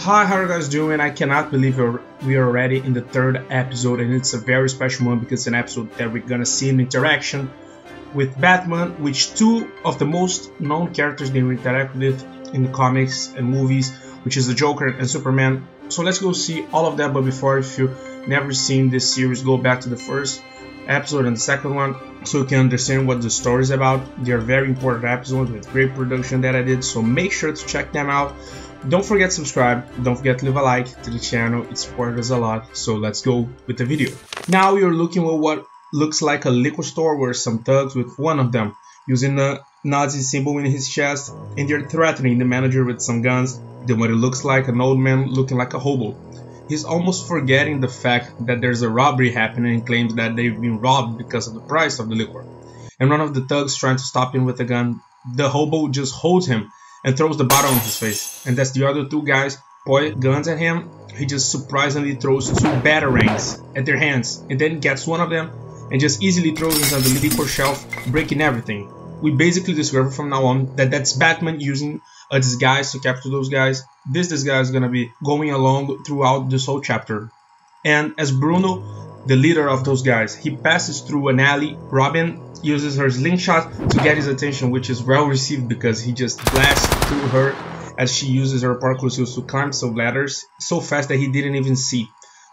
Hi, how are you guys doing? I cannot believe we are already in the third episode, and it's a very special one because it's an episode that we're gonna see an interaction with Batman, which two of the most known characters they interact with in the comics and movies, which is the Joker and Superman. So let's go see all of that, but before, if you've never seen this series, go back to the first episode and the second one so you can understand what the story is about. They are very important episodes with great production that I did, so make sure to check them out. Don't forget to subscribe, don't forget to leave a like to the channel, it supports us a lot. So let's go with the video. Now you're looking at what looks like a liquor store where some thugs with one of them using a Nazi symbol in his chest, and they're threatening the manager with some guns. Then what it looks like an old man looking like a hobo. He's almost forgetting the fact that there's a robbery happening and claims that they've been robbed because of the price of the liquor. And one of the thugs trying to stop him with a gun, the hobo just holds him and throws the bottle in his face. And as the other two guys point guns at him, he just surprisingly throws two batarangs at their hands and then gets one of them and just easily throws it on the liquor shelf, breaking everything. We basically discover from now on that that's Batman using a disguise to capture those guys. This disguise is gonna be going along throughout this whole chapter. And as Bruno, the leader of those guys, he passes through an alley. Robin uses her slingshot to get his attention, which is well received because he just blasts through her as she uses her parkour skills to climb some ladders so fast that he didn't even see.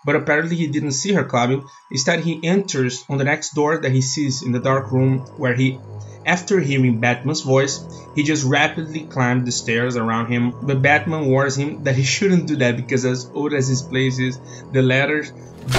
But apparently he didn't see her climbing. Instead, he enters on the next door that he sees in the dark room, where he, after hearing Batman's voice, he just rapidly climbed the stairs around him. But Batman warns him that he shouldn't do that because as old as his place is, the ladders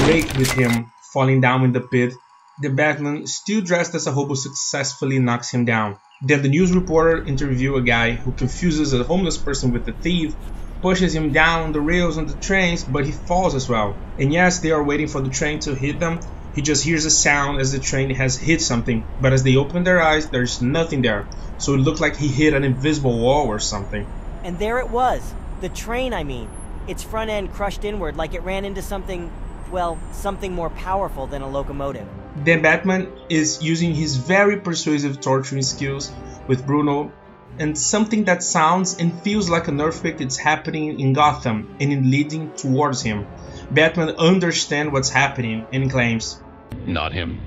break with him falling down in the pit. The Batman, still dressed as a hobo, successfully knocks him down. Then the news reporter interviews a guy who confuses a homeless person with a thief, pushes him down the rails on the trains, but he falls as well. And yes, they are waiting for the train to hit them. He just hears a sound as the train has hit something, but as they open their eyes, there's nothing there. So it looked like he hit an invisible wall or something. And there it was. The train, I mean. Its front end crushed inward like it ran into something, well, something more powerful than a locomotive. Then Batman is using his very persuasive torturing skills with Bruno, and something that sounds and feels like an earthquake is happening in Gotham and is leading towards him. Batman understands what's happening and claims, "Not him."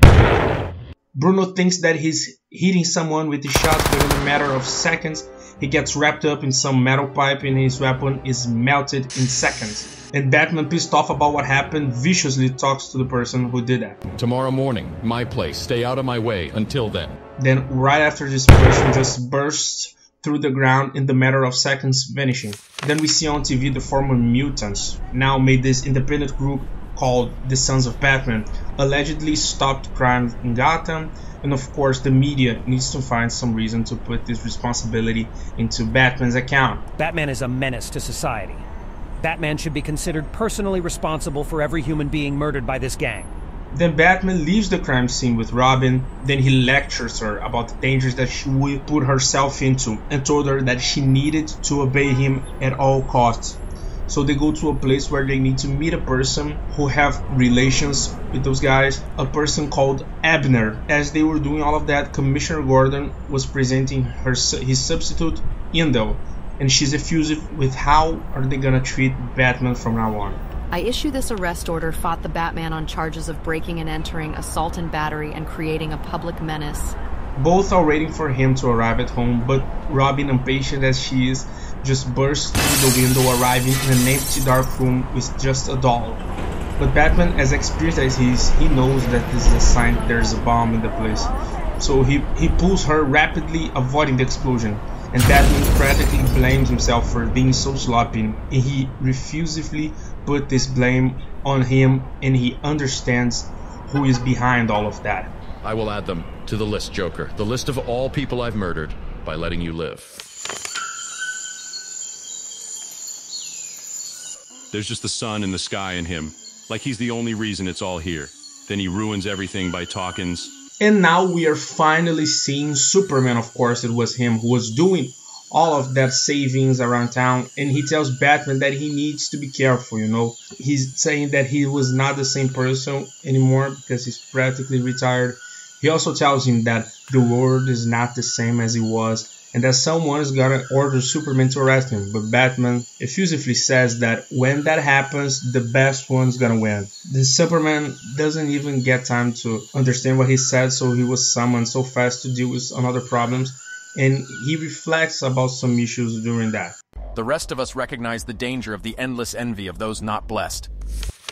Bruno thinks that he's hitting someone with his shot, but in a matter of seconds he gets wrapped up in some metal pipe and his weapon is melted in seconds. And Batman, pissed off about what happened, viciously talks to the person who did that. "Tomorrow morning, my place. Stay out of my way until then." Then right after, this person just bursts through the ground in the matter of seconds, vanishing. Then we see on TV the former mutants now made this independent group called the Sons of Batman, allegedly stopped crime in Gotham, and of course the media needs to find some reason to put this responsibility into Batman's account. Batman is a menace to society. Batman should be considered personally responsible for every human being murdered by this gang. Then Batman leaves the crime scene with Robin. Then he lectures her about the dangers that she would put herself into and told her that she needed to obey him at all costs. So they go to a place where they need to meet a person who have relations with those guys, a person called Abner. As they were doing all of that, Commissioner Gordon was presenting his substitute, Indel, and she's effusive with how are they gonna treat Batman from now on. "I issue this arrest order, fought the Batman on charges of breaking and entering, assault and battery, and creating a public menace." Both are waiting for him to arrive at home, but Robin, impatient as she is, just bursts through the window, arriving in an empty dark room with just a doll. But Batman, as experienced as he is, he knows that this is a sign there's a bomb in the place. So he pulls her, rapidly avoiding the explosion. And Batman practically blames himself for being so sloppy, and he refusively put this blame on him, and he understands who is behind all of that. "I will add them to the list, Joker. The list of all people I've murdered by letting you live." There's just the sun and the sky in him, like he's the only reason it's all here. Then he ruins everything by talking. And now we are finally seeing Superman. Of course, it was him who was doing all of that savings around town, and he tells Batman that he needs to be careful, you know. He's saying that he was not the same person anymore because he's practically retired. He also tells him that the world is not the same as it was and that someone is gonna order Superman to arrest him, but Batman effusively says that when that happens, the best one's gonna win. The Superman doesn't even get time to understand what he said, so he was summoned so fast to deal with another problems, and he reflects about some issues during that. The rest of us recognize the danger of the endless envy of those not blessed.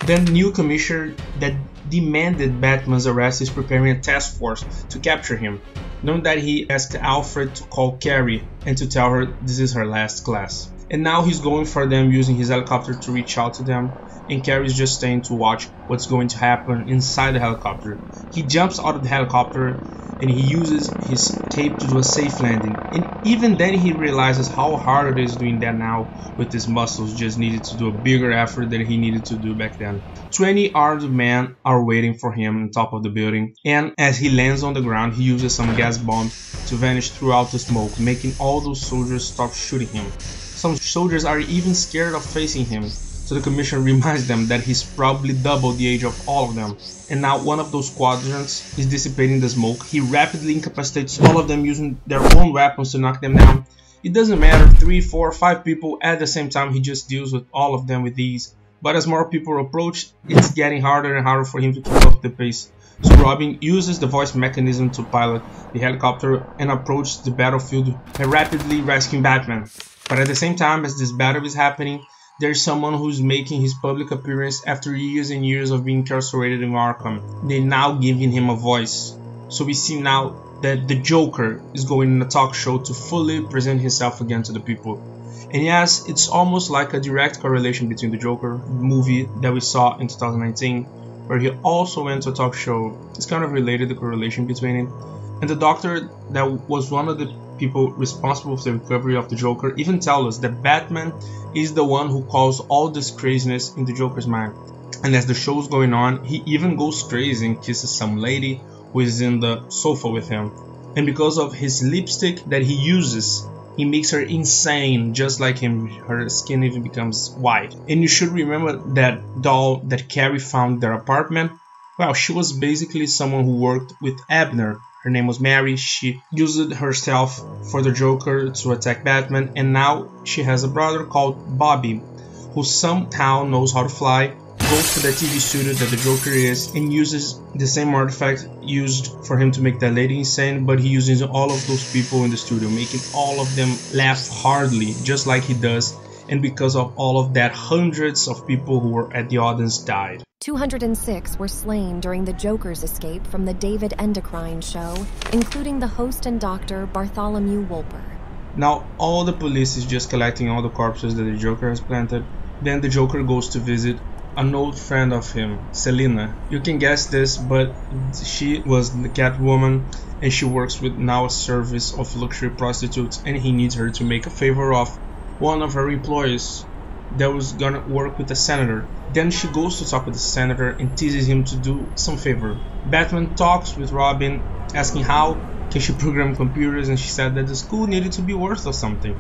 Then the new commissioner that demanded Batman's arrest is preparing a task force to capture him, knowing that he asked Alfred to call Carrie and to tell her this is her last class. And now he's going for them using his helicopter to reach out to them, and Carrie's just staying to watch what's going to happen inside the helicopter. He jumps out of the helicopter and he uses his cape to do a safe landing, and even then he realizes how hard it is doing that now with his muscles, just needed to do a bigger effort than he needed to do back then. 20 armed men are waiting for him on top of the building, and as he lands on the ground he uses some gas bomb to vanish throughout the smoke, making all those soldiers stop shooting him. Some soldiers are even scared of facing him, so the commissioner reminds them that he's probably double the age of all of them. And now one of those squadrons is dissipating the smoke. He rapidly incapacitates all of them using their own weapons to knock them down. It doesn't matter, 3, 4, 5 people at the same time, he just deals with all of them with ease. But as more people approach, it's getting harder and harder for him to keep up the pace. So Robin uses the voice mechanism to pilot the helicopter and approach the battlefield by rapidly rescuing Batman. But at the same time as this battle is happening, there's someone who's making his public appearance after years and years of being incarcerated in Arkham. They're now giving him a voice. So we see now that the Joker is going in a talk show to fully present himself again to the people. And yes, it's almost like a direct correlation between the Joker movie that we saw in 2019, where he also went to a talk show. It's kind of related, the correlation between it. And the doctor that was one of the people responsible for the recovery of the Joker even tells us that Batman is the one who caused all this craziness in the Joker's mind. And as the show's going on, he even goes crazy and kisses some lady who is in the sofa with him. And because of his lipstick that he uses, he makes her insane, just like him. Her skin even becomes white. And you should remember that doll that Carrie found in their apartment. Well, she was basically someone who worked with Abner. Her name was Mary. She used herself for the Joker to attack Batman, and now she has a brother called Bobby, who somehow knows how to fly, goes to the TV studio that the Joker is, and uses the same artifact used for him to make that lady insane, but he uses all of those people in the studio, making all of them laugh hardly, just like he does. And because of all of that, hundreds of people who were at the audience died. 206 were slain during the Joker's escape from the David Endocrine show, including the host and doctor Bartholomew Wolper. Now all the police is just collecting all the corpses that the Joker has planted. Then the Joker goes to visit an old friend of him, Selina. You can guess this, but she was the Catwoman, and she works with now a service of luxury prostitutes, and he needs her to make a favor of one of her employees that was gonna work with the senator. Then she goes to talk with the senator and teases him to do some favor. Batman talks with Robin, asking how can she program computers, and she said that the school needed to be worth of something.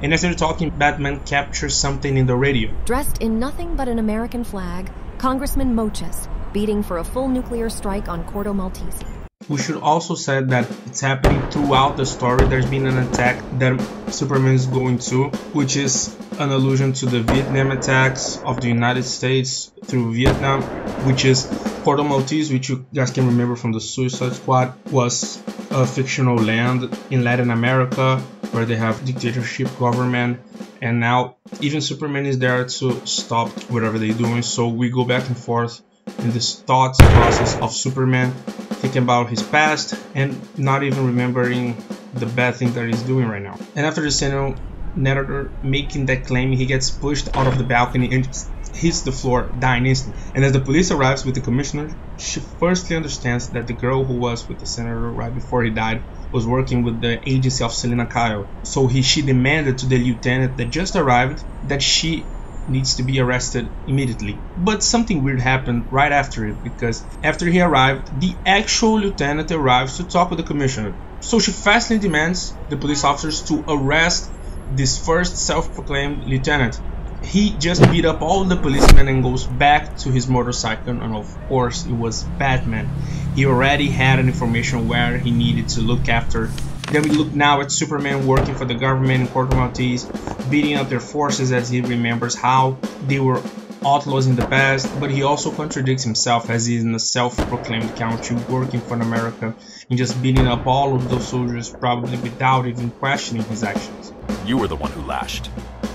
And as they're talking, Batman captures something in the radio. Dressed in nothing but an American flag, Congressman Mochus beating for a full nuclear strike on Corto, Maltese. We should also say that it's happening throughout the story. There's been an attack that Superman is going to, which is an allusion to the Vietnam attacks of the United States through Vietnam, which is Corto Maltese, which you guys can remember from the Suicide Squad, was a fictional land in Latin America where they have dictatorship government, and now even Superman is there to stop whatever they're doing. So we go back and forth in this thought process of Superman thinking about his past and not even remembering the bad thing that he's doing right now. And after the senator making that claim, he gets pushed out of the balcony and hits the floor, dying instantly. And as the police arrives with the commissioner, she firstly understands that the girl who was with the senator right before he died was working with the agency of Selina Kyle. So she demanded to the lieutenant that just arrived that she needs to be arrested immediately. But something weird happened right after it, because after he arrived, the actual lieutenant arrives to talk with the commissioner. So she fastly demands the police officers to arrest this first self-proclaimed lieutenant. He just beat up all the policemen and goes back to his motorcycle, and of course it was Batman. He already had an information where he needed to look after Then we look now at Superman working for the government in Corto Maltese, beating up their forces as he remembers how they were outlaws in the past, but he also contradicts himself as he's in a self-proclaimed country working for America and just beating up all of those soldiers probably without even questioning his actions. You were the one who lashed.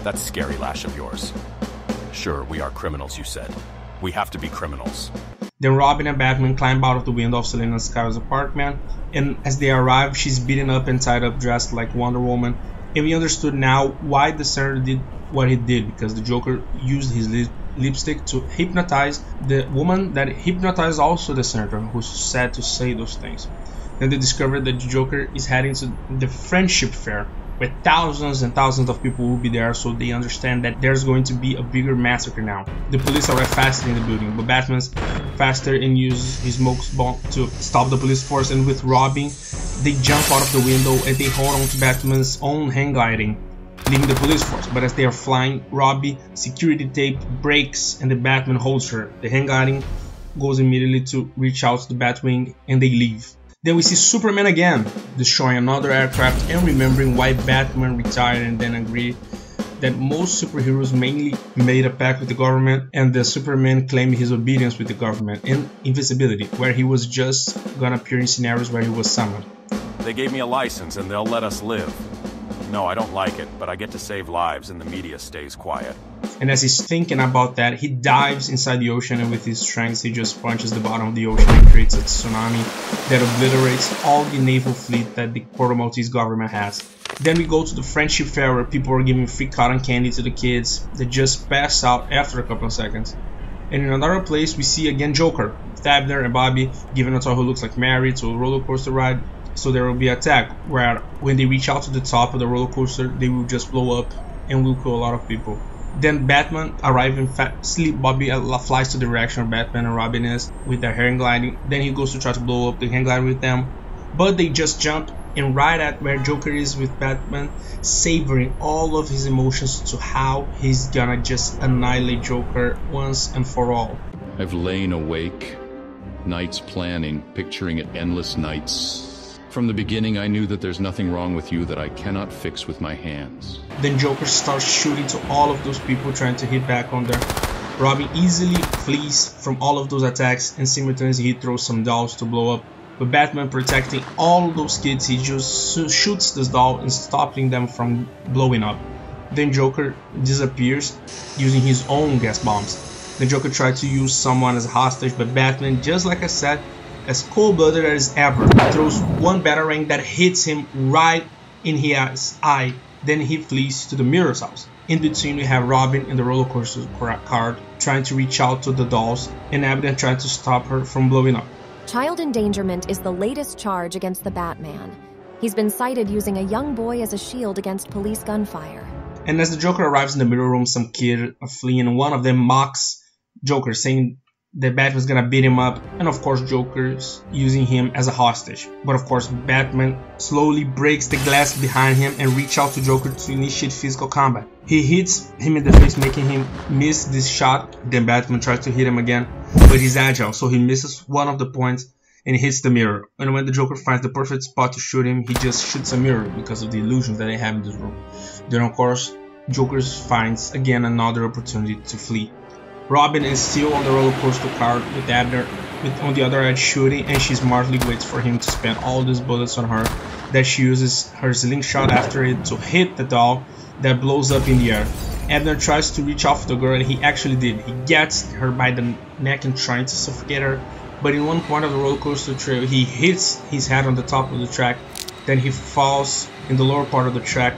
That scary lash of yours. Sure, we are criminals, you said. We have to be criminals. Then Robin and Batman climb out of the window of Selena Sky's apartment, and as they arrive, she's beaten up and tied up dressed like Wonder Woman. And we understood now why the Senator did what he did, because the Joker used his lipstick to hypnotize the woman that hypnotized also the Senator, who's said to say those things. Then they discovered that the Joker is heading to the Friendship Fair, where thousands and thousands of people will be there, so they understand that there's going to be a bigger massacre now. The police arrive faster in the building, but Batman's faster and uses his smoke bomb to stop the police force, and with Robin, they jump out of the window and they hold on to Batman's own hang gliding, leaving the police force. But as they are flying, Robin security tape breaks and the Batman holds her. The hang gliding goes immediately to reach out to the Batwing and they leave. Then we see Superman again, destroying another aircraft and remembering why Batman retired, and then agreed that most superheroes mainly made a pact with the government, and the Superman claimed his obedience with the government and invisibility, where he was just gonna appear in scenarios where he was summoned. They gave me a license and they'll let us live. No, I don't like it, but I get to save lives and the media stays quiet. And as he's thinking about that, he dives inside the ocean, and with his strength he just punches the bottom of the ocean and creates a tsunami that obliterates all the naval fleet that the Corto Maltese government has. Then we go to the Friendship Fair, where people are giving free cotton candy to the kids that just pass out after a couple of seconds. And in another place we see again Joker, with Abner and Bobby giving a toy who looks like Mary to a roller coaster ride. So there will be an attack where when they reach out to the top of the roller coaster, they will just blow up and will kill a lot of people. Then Batman arrives and fastly Bobby flies to the direction of Batman and Robin is with their hang gliding. Then he goes to try to blow up the hang gliding with them, but they just jump, and right at where Joker is with Batman, savoring all of his emotions to how he's gonna just annihilate Joker once and for all. I've lain awake, nights planning, picturing it endless nights. From the beginning, I knew that there's nothing wrong with you that I cannot fix with my hands. Then Joker starts shooting to all of those people trying to hit back on there. Robin easily flees from all of those attacks, and simultaneously he throws some dolls to blow up. But Batman, protecting all of those kids, he just shoots this doll and stopping them from blowing up. Then Joker disappears using his own gas bombs. The Joker tried to use someone as a hostage, but Batman, just like I said, as cold-blooded as ever, throws one batarang that hits him right in his eye. Then he flees to the Mirror's house. In between, we have Robin in the roller coaster cart trying to reach out to the dolls, and Abner trying to stop her from blowing up. Child endangerment is the latest charge against the Batman. He's been cited using a young boy as a shield against police gunfire. And as the Joker arrives in the mirror room, some kids are fleeing, and one of them mocks Joker, saying that Batman's gonna beat him up, and of course Joker's using him as a hostage. But of course Batman slowly breaks the glass behind him and reaches out to Joker to initiate physical combat. He hits him in the face, making him miss this shot. Then Batman tries to hit him again, but he's agile, so he misses one of the points and hits the mirror. And when the Joker finds the perfect spot to shoot him, he just shoots a mirror because of the illusions that they have in this room. Then of course Joker finds again another opportunity to flee. Robin is still on the roller coaster cart with Abner on the other edge shooting, and she smartly waits for him to spend all these bullets on her. That she uses her slingshot after it to hit the doll that blows up in the air. Abner tries to reach off the girl, and he actually did. He gets her by the neck and trying to suffocate her, but in one point of the roller coaster trail he hits his head on the top of the track. Then he falls in the lower part of the track,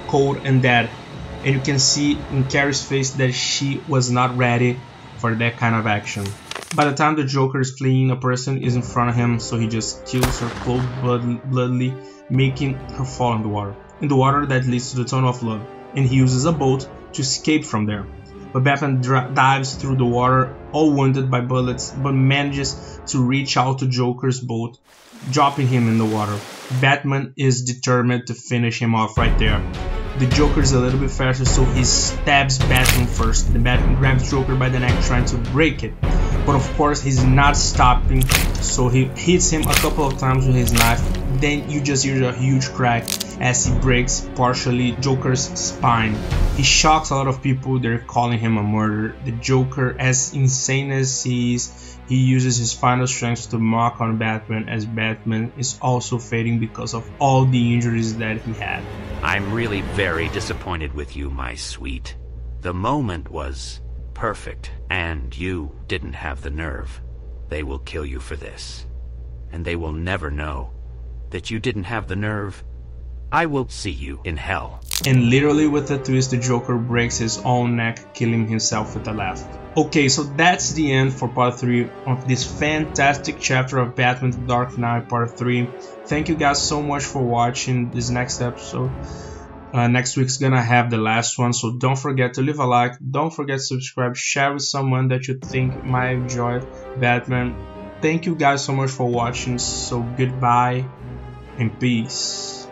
cold and dead. And you can see in Carrie's face that she was not ready for that kind of action. By the time the Joker is fleeing, a person is in front of him, so he just kills her cold-bloodedly, making her fall in the water. In the water that leads to the Tunnel of Love, and he uses a boat to escape from there. But Batman dives through the water, all wounded by bullets, but manages to reach out to Joker's boat, dropping him in the water. Batman is determined to finish him off right there. The Joker is a little bit faster, so he stabs Batman first. The Batman grabs Joker by the neck trying to break it. But of course he's not stopping, so he hits him a couple of times with his knife. then you just hear a huge crack as he breaks partially Joker's spine. He shocks a lot of people, they're calling him a murderer. The Joker, as insane as he is, he uses his final strength to mock on Batman, as Batman is also fading because of all the injuries that he had. I'm really very disappointed with you, my sweet. The moment was perfect, and you didn't have the nerve. They will kill you for this, and they will never know that you didn't have the nerve. I will see you in hell. And literally with a twist, the Joker breaks his own neck, killing himself with a left. Okay, so that's the end for part 3 of this fantastic chapter of Batman The Dark Knight part 3. Thank you guys so much for watching this next episode. Next week's gonna have the last one, so don't forget to leave a like, don't forget to subscribe, share with someone that you think might enjoy Batman. Thank you guys so much for watching, so goodbye and peace.